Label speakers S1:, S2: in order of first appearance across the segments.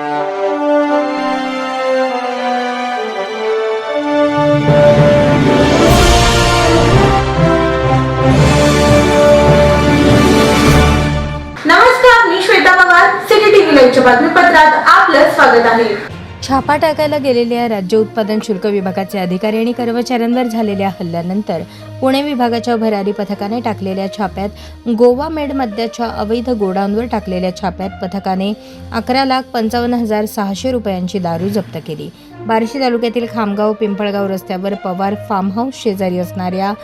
S1: नमस्कार, मी Shweta Pawar. City TV लाईव्हच्या बातमीपत्रात आपलं स्वागत आहे.
S2: छापा टाकायला गेलेल्या राज्य उत्पादन शुल्क विभागाचे अधिकारी आणि कर्मचाऱ्यांवर झालेल्या हल्ल्यानंतर पुणे विभागाच्या भरारी पथकाने टाकलेल्या छाप्यात गोवा मेड मद्याच्या अवैध गोडाऊनवर टाकलेल्या छाप्यात पथकाने 11,55,600 रुपयांची दारू जप्त केली. बार्शी तालुक्यातील खामगाव पिंपळगाव रस्त्यावर पवार फार्म हाऊस शेजारी असणाऱ्या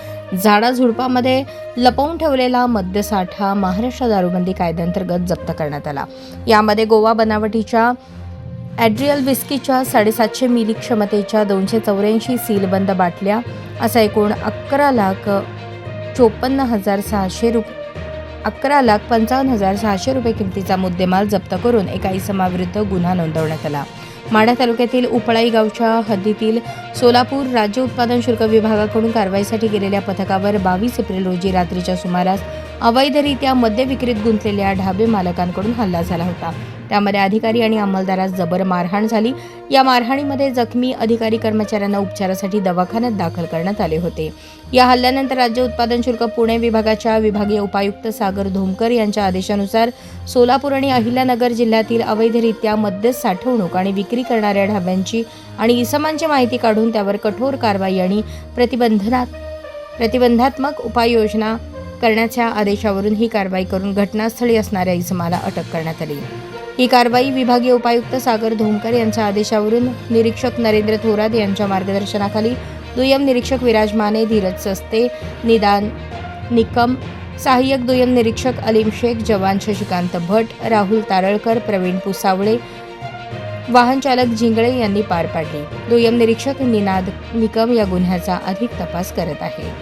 S2: झाडाझुडपामध्ये लपवून ठेवलेला मद्यसाठा महाराष्ट्र दारूबंदी कायद्याअंतर्गत जप्त करण्यात आला. यामध्ये गोवा बनावटीच्या ॲड्रियल विस्कीच्या 750 मिली क्षमतेच्या 284 सीलबंद बाटल्या असा एकूण 11,55,600 रुपये किमतीचा मुद्देमाल जप्त करून एका इसमाविरुद्ध गुन्हा नोंदवण्यात आला. माढा तालुक्यातील उपळाई गावच्या हद्दीतील सोलापूर राज्य उत्पादन शुल्क विभागाकडून कारवाईसाठी गेलेल्या पथकावर 22 एप्रिल रोजी रात्रीच्या सुमारास अवैधरित्या मद्य विक्रीत गुंतलेल्या ढाबे मालकांकडून हल्ला झाला होता. त्यामध्ये अधिकारी आणि अंमलदारास जबर मारहाण झाली. या मारहाणीमध्ये जखमी अधिकारी कर्मचाऱ्यांना उपचारासाठी दवाखान्यात दाखल करण्यात आले होते. या हल्ल्यानंतर राज्य उत्पादन शुल्क पुणे विभागाच्या विभागीय उपायुक्त सागर धोमकर यांच्या आदेशानुसार सोलापूर आणि अहिल्यानगर जिल्ह्यातील अवैधरित्या मद्य साठवणूक आणि विक्री करणाऱ्या ढाब्यांची आणि इसमांची माहिती काढून त्यावर कठोर कारवाई आणि प्रतिबंधात्मक उपाययोजना करण्याच्या आदेशावरून ही कारवाई करून घटनास्थळी असणाऱ्या इसमाला अटक करण्यात आली. ही कारवाई विभागीय उपायुक्त सागर धोमकर यांच्या आदेशावरून निरीक्षक नरेंद्र थोरात यांच्या मार्गदर्शनाखाली दुय्यम निरीक्षक विराज माने, धीरज सस्ते, निदान निकम, सहाय्यक दुय्यम निरीक्षक अलीम शेख, जवान शशिकांत भट, राहुल तारळकर, प्रवीण पुसावळे, वाहन चालक जिंगळे यांनी पार पाडली. दुय्यम निरीक्षक निनाद निकम या गुन्ह्याचा अधिक तपास करत आहेत.